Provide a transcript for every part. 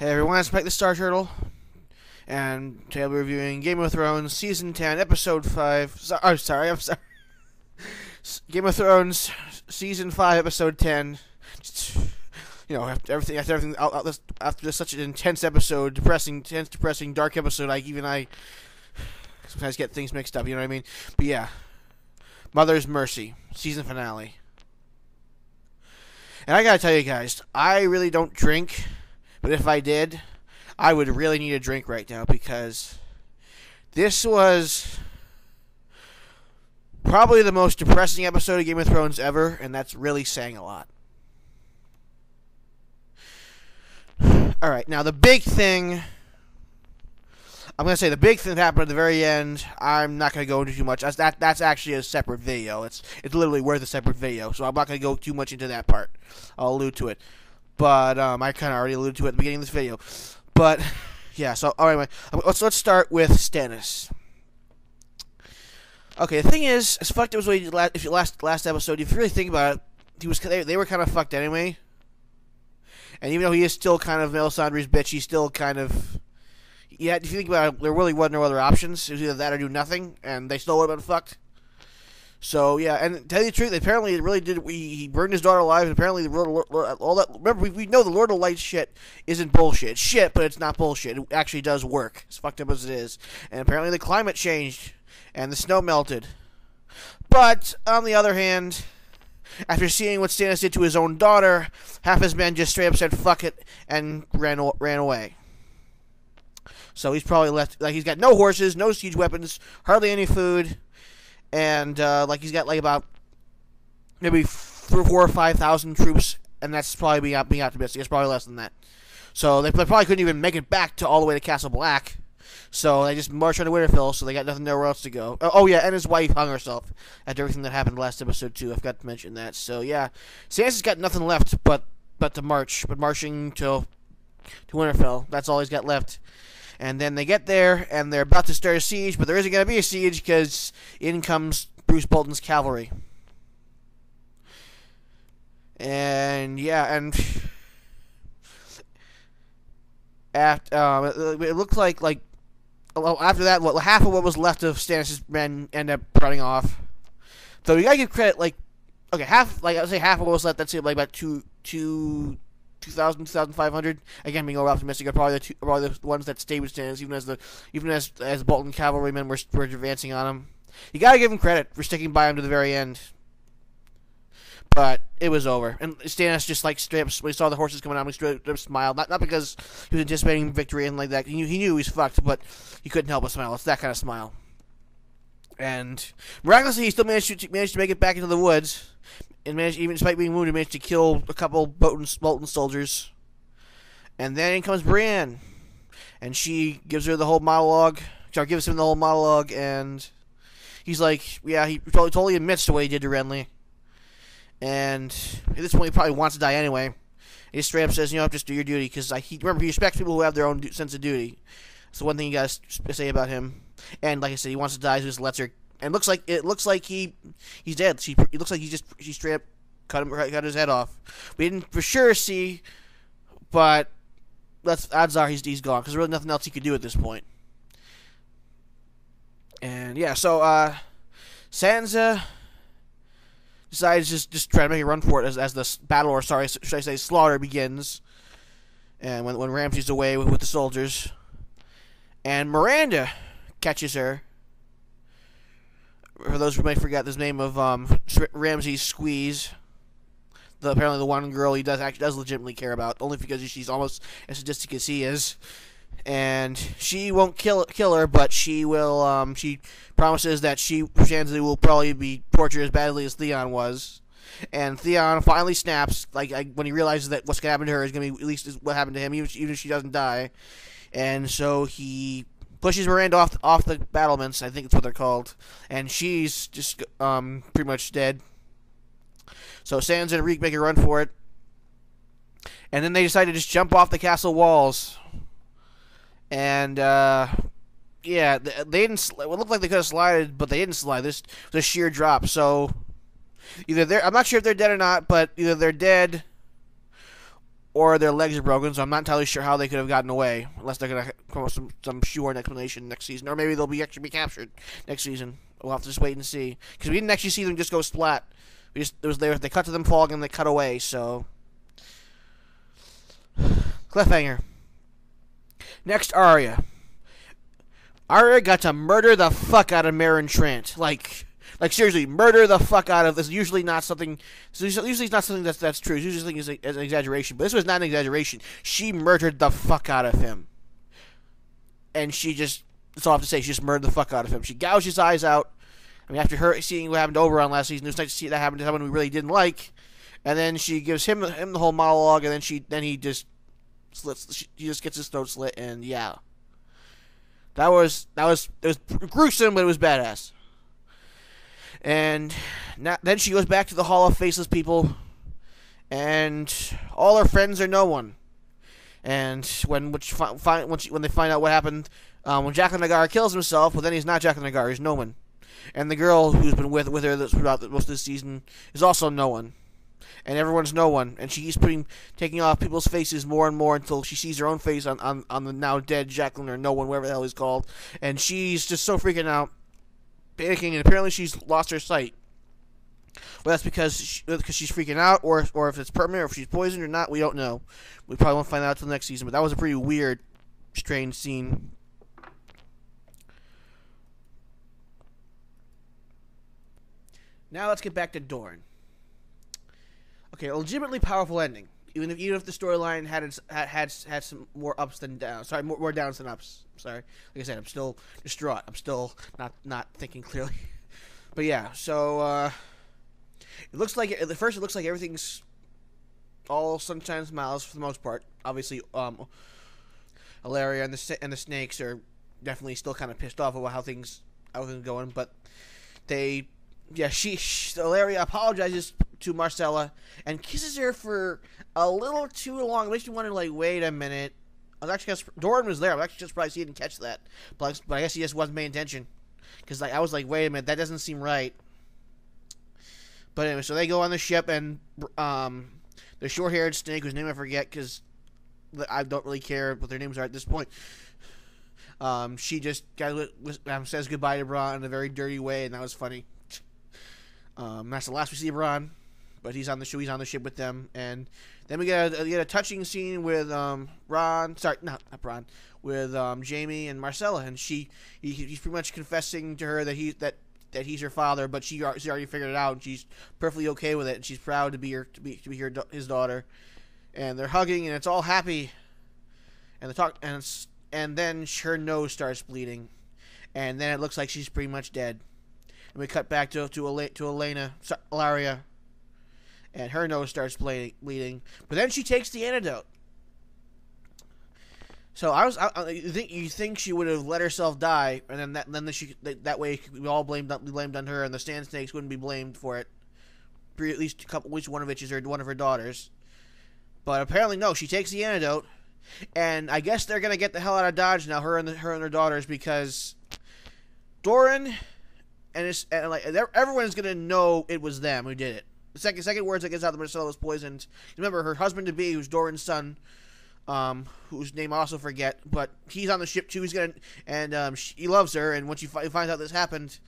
Hey everyone, it's Mike the Star Turtle, and today I'll be reviewing Game of Thrones Season 10, Episode 5. I'm sorry. Game of Thrones Season 5, Episode 10. After everything, after such an intense episode, depressing, dark episode, I sometimes get things mixed up, you know what I mean? But yeah, Mother's Mercy, Season Finale. And I gotta tell you guys, I really don't drink. But if I did, I would really need a drink right now because this was probably the most depressing episode of Game of Thrones ever, and that's really saying a lot. Alright, now the big thing, I'm going to say the big thing that happened at the very end, I'm not going to go into too much. That's actually a separate video. It's literally worth a separate video, so I'm not going to go too much into that part. I'll allude to it. But I kind of already alluded to it at the beginning of this video. But yeah, so anyway, let's start with Stannis. Okay, the thing is, as fucked as what he did last episode, if you really think about it, they were kind of fucked anyway. And even though he is still kind of Melisandre's bitch, he's still kind of, yeah. If you think about it, there really wasn't no other options. It was either that or do nothing, and they still would have been fucked. So yeah, and to tell you the truth, apparently it really did. He burned his daughter alive, and apparently all that. Remember, we know the Lord of Light shit isn't bullshit. It's shit, but it's not bullshit. It actually does work. As fucked up as it is, and apparently the climate changed, and the snow melted. But on the other hand, after seeing what Stannis did to his own daughter, half his men just straight up said "fuck it" and ran away. So he's probably left. Like he's got no horses, no siege weapons, hardly any food. And he's got about maybe 4,000 or 5,000 troops, and that's probably being optimistic. It's probably less than that. So they probably couldn't even make it back to all the way to Castle Black. So they just marched on to Winterfell. So they got nothing nowhere else to go. Oh yeah, and his wife hung herself after everything that happened last episode too. I forgot to mention that. So yeah, Sansa's got nothing left but to march, marching to Winterfell. That's all he's got left. And then they get there, and they're about to start a siege, but there isn't going to be a siege because in comes Bruce Bolton's cavalry. And yeah, and it looked like after that, half of what was left of Stannis' men end up running off. So you gotta give credit, half of what was left. That's about 2,000, 2,500. Again, being over optimistic, are probably the ones that stayed with Stannis, even as Bolton cavalrymen were advancing on him. You gotta give him credit for sticking by him to the very end. But it was over, and Stannis just straight up, when he saw the horses coming out, he straight up smiled. Not because he was anticipating victory and like that. He knew he was fucked, but he couldn't help but smile. It's that kind of smile. And miraculously, he still managed to make it back into the woods. And even despite being wounded, managed to kill a couple Bolton soldiers. And then in comes Brienne, and she gives him the whole monologue, and he's like, yeah, he totally admits to what he did to Renly. And at this point, he probably wants to die anyway. He just straight up says, just do your duty, because he respects people who have their own sense of duty. It's the one thing you gotta say about him. And like I said, he wants to die, so he just lets her. And it looks like he's dead. It looks like she straight up cut his head off. We didn't for sure see, but odds are he's gone, because there's really nothing else he could do at this point. And yeah, so Sansa decides just try to make a run for it as the battle, or sorry, should I say slaughter, begins. And when Ramsay's away with the soldiers, and Miranda catches her. For those who might forget the name of Ramsay's squeeze, apparently the one girl he does legitimately care about, only because she's almost as sadistic as he is. And she won't kill her, but she will. She promises that Shanzi will probably be tortured as badly as Theon was. And Theon finally snaps, when he realizes that what's gonna happen to her is gonna be at least what happened to him, even if she doesn't die. And so he pushes Miranda off the battlements, I think that's what they're called, and she's just pretty much dead. So Sansa and Reek make a run for it, and then they decide to just jump off the castle walls. And yeah, they didn't. It looked like they could have slided, but they didn't slide. This was a sheer drop. So either I'm not sure if they're dead or not, but either they're dead or their legs are broken. So I'm not entirely sure how they could have gotten away, unless they're gonna come up with some shoehorn explanation next season, or maybe they'll be actually be captured next season. We'll have to just wait and see, because we didn't actually see them just go splat. They cut to them falling and they cut away. So cliffhanger. Next, Arya. Arya got to murder the fuck out of Meryn Trant. Like seriously, murder the fuck out of this. Usually not something. Usually it's not something that's true. It's usually it's an exaggeration, but this was not an exaggeration. She murdered the fuck out of him, and she just. That's all I have to say. She just murdered the fuck out of him. She gouged his eyes out. I mean, after her seeing what happened to Oberyn last season, it was nice to see that happen to someone we really didn't like. And then she gives him the whole monologue, and then he just slits. He just gets his throat slit, and yeah. It was gruesome, but it was badass. And then she goes back to the Hall of Faceless People, and all her friends are no one. And when they find out what happened, when Jaqen H'ghar kills himself, well, then he's not Jaqen H'ghar, he's no one. And the girl who's been with her throughout most of this season is also no one. And everyone's no one, and she keeps taking off people's faces more and more until she sees her own face on the now dead Jaqen, or no one, whatever the hell he's called, and she's just so freaking out, panicking, and apparently she's lost her sight. Well, that's because she's freaking out, or if it's permanent, or if she's poisoned or not, we don't know. We probably won't find out until next season, but that was a pretty weird, strange scene. Now let's get back to Dorne. Okay, a legitimately powerful ending. Even if the storyline had some more ups than downs. Sorry, more downs than ups. Sorry. Like I said, I'm still distraught. I'm still not thinking clearly. But yeah, so it looks like at first it looks like everything's all sunshine and smiles for the most part. Obviously, Ellaria and the snakes are definitely still kind of pissed off about how things are going, but Ellaria apologizes to Myrcella and kisses her for a little too long. It makes me wonder, like, wait a minute. I was actually Dorne was there. I was actually just surprised he didn't catch that, but I guess he just wasn't paying attention, because I was like, wait a minute, that doesn't seem right. But anyway, so they go on the ship, and the short-haired snake, whose name I forget, because I don't really care what their names are at this point. She just says goodbye to Bronn in a very dirty way, and that was funny. That's the last we see of Bronn, but he's on the show. He's on the ship with them, and then we get a touching scene with Ron. Sorry, not Bronn. With Jaime and Myrcella, and he's pretty much confessing to her that he's her father, but she's already figured it out, and she's perfectly okay with it, and she's proud to be his daughter, and they're hugging, and it's all happy, and they talk, and then her nose starts bleeding, and then it looks like she's pretty much dead. And we cut back to Ellaria, and her nose starts bleeding. But then she takes the antidote. So you think she would have let herself die, and then that way we all blamed on her, and the Sand Snakes wouldn't be blamed for it. At least one of which is one of her daughters. But apparently no, she takes the antidote, and I guess they're gonna get the hell out of Dodge now, her and her daughters, because Doran. And everyone's gonna know it was them who did it. The second words that gets out that Myrcella was poisoned. Remember, her husband to be, who's Doran's son, whose name I also forget, but he's on the ship too. He loves her, and once he finds out this happened,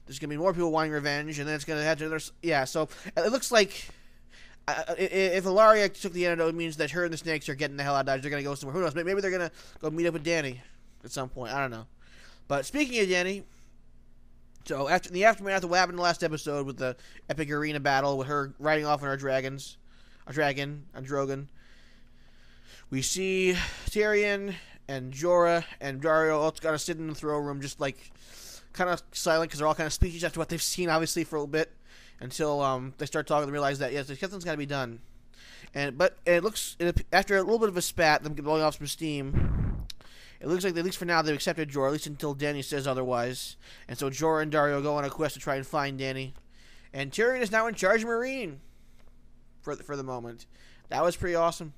there's gonna be more people wanting revenge, and then it's gonna have to. So it looks like if Ellaria took the antidote, it means that her and the snakes are getting the hell out of Dodge. They're gonna go somewhere. Who knows? Maybe they're gonna go meet up with Dany at some point. I don't know. But speaking of Dany. So after the aftermath of what happened in the last episode with the epic arena battle with her riding off on her dragon, Drogon, we see Tyrion and Jorah and Daario all kind of sitting in the throne room, just like kind of silent because they're all kind of speechless after what they've seen, obviously, for a little bit, until they start talking and realize that yes, something's got to be done. But it looks after a little bit of a spat, them blowing off some steam. It looks like, at least for now, they've accepted Jorah, at least until Dany says otherwise. And so Jorah and Daario go on a quest to try and find Dany. And Tyrion is now in charge of Meereen for the moment. That was pretty awesome.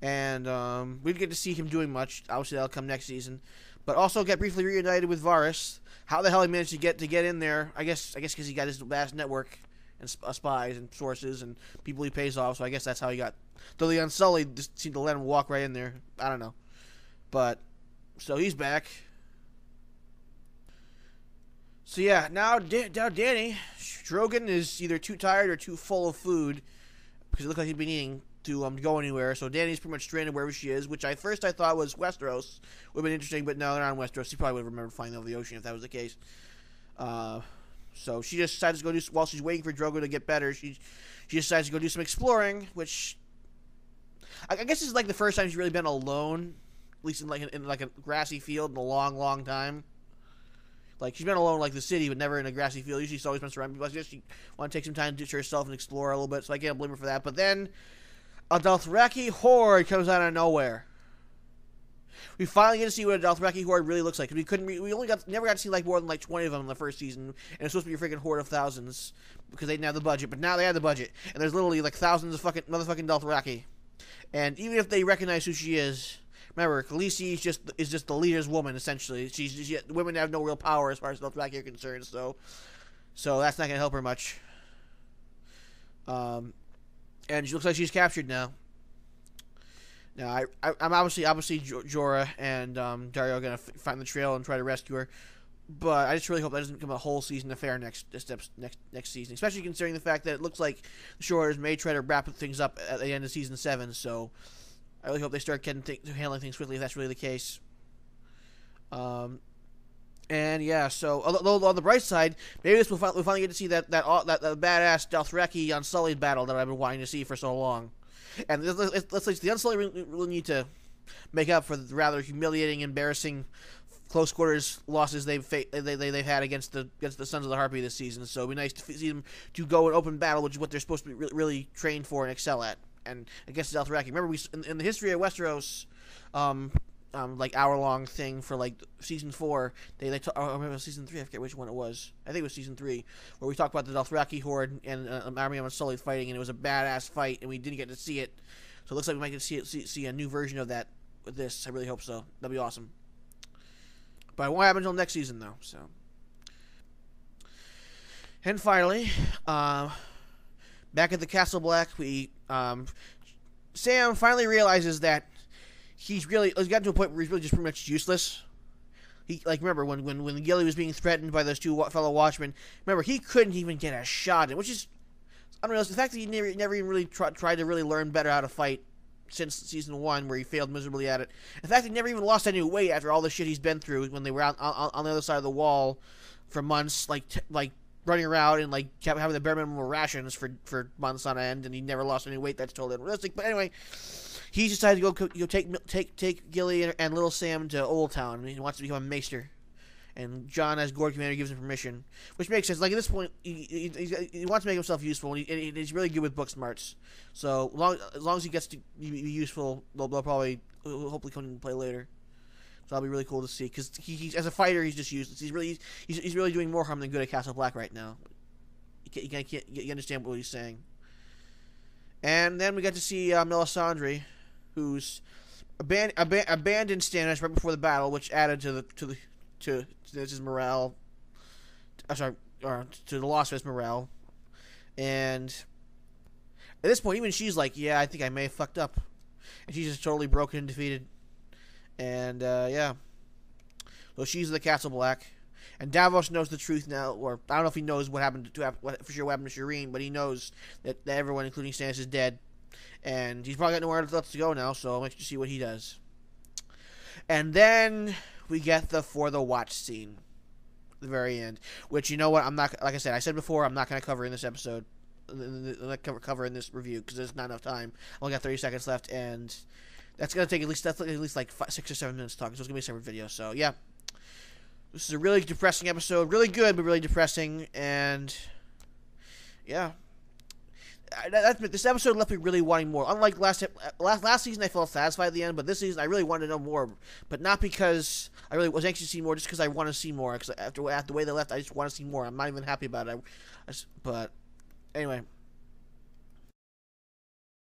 And we didn't get to see him doing much. Obviously, that'll come next season. But also get briefly reunited with Varys. How the hell he managed to get in there? I guess because he got his vast network and spies and sources and people he pays off. So I guess that's how he got. Though the Unsullied just seemed to let him walk right in there. I don't know, but so he's back. So yeah, now Danny Drogon is either too tired or too full of food because it looked like he'd been eating to go anywhere. So Danny's pretty much stranded wherever she is, which at first I thought was Westeros. Would have been interesting, but no, they're not in Westeros. She probably would have remembered flying over the ocean if that was the case. So she just decides to go do, while she's waiting for Drogo to get better, she decides to go do some exploring, which I guess is like the first time she's really been alone, at least in like a grassy field in a long time. Like, she's been alone, like, the city, but never in a grassy field. Usually she's always been surrounded by people. I guess she want to take some time to herself and explore a little bit, so I can't blame her for that. But then, a Dothraki horde comes out of nowhere. We finally get to see what a Dothraki horde really looks like. We never got to see, like, more than, like, 20 of them in the first season. And it's supposed to be a freaking horde of thousands, because they didn't have the budget. But now they have the budget. And there's literally, like, thousands of fucking motherfucking Dothraki. And even if they recognize who she is... Remember, Khaleesi is just the leader's woman, essentially. Women have no real power as far as Dothraki are concerned, so that's not going to help her much. And she looks like she's captured now. Now, I'm obviously Jorah and Daario are going to find the trail and try to rescue her, but I just really hope that doesn't become a whole season affair next season, especially considering the fact that it looks like the Shorters may try to wrap things up at the end of season 7, so... I really hope they start handling things quickly if that's really the case. And yeah, so although on the bright side, maybe we'll finally get to see that badass Dothraki Unsullied battle that I've been wanting to see for so long. And let's say the Unsullied really need to make up for the rather humiliating, embarrassing close quarters losses they've had against the Sons of the Harpy this season. So it'd be nice to see them to go in open battle, which is what they're supposed to be really trained for and excel at. And against the Dothraki. Remember, in the history of Westeros, like hour-long thing for like season 4, I remember season 3. I forget which one it was. I think it was season 3, where we talked about the Dothraki horde and an army of Unsullied fighting, and it was a badass fight, and we didn't get to see it. So it looks like we might get to see a new version of that with this. I really hope so. That'd be awesome. But it won't happen until next season, though. So, and finally, back at the Castle Black, Sam finally realizes that he's gotten to a point where he's really just pretty much useless. Remember when Gilly was being threatened by those two fellow watchmen. Remember, he couldn't even get a shot in, which is unrealistic. The fact that he never even really tried to really learn better how to fight since season 1, where he failed miserably at it. The fact that he never even lost any weight after all the shit he's been through when they were out on the other side of the wall for months, like running around and kept having the bare minimum rations for months on end, and he never lost any weight. That's totally unrealistic. But anyway, he decided to go take Gilly and Little Sam to Old Town. He wants to become a maester, and Jon, as Lord Commander, gives him permission, which makes sense. Like at this point, he wants to make himself useful, and he's really good with book smarts. So as long as he gets to be useful, they'll probably hopefully come and play later. So that'll be really cool to see, because he as a fighter, he's just useless. He's really doing more harm than good at Castle Black right now. You understand what he's saying. And then we get to see Melisandre, who's abandoned Stannis right before the battle, which added to his morale. To the loss of his morale. And at this point, even she's like, "Yeah, I think I may have fucked up," and she's just totally broken and defeated. And, yeah. So she's in the Castle Black. And Davos knows the truth now, or I don't know if he knows what happened what happened to Shireen, but he knows that everyone, including Stannis, is dead. And he's probably got nowhere else to go now, so I'll make you see what he does. And then we get the For the Watch scene. At the very end. Which, you know what, like I said before, I'm not going to cover in this episode. Cover in this review, because there's not enough time. I only got 30 seconds left, and... That's going to take at least like 6 or 7 minutes to talk, so it's going to be a separate video. So, yeah. This is a really depressing episode. Really good, but really depressing. And, yeah. This episode left me really wanting more. Unlike last season, I felt satisfied at the end, but this season, I really wanted to know more. But not because I really was anxious to see more, just because I want to see more. Because after the way they left, I just want to see more. I'm not even happy about it. But, anyway.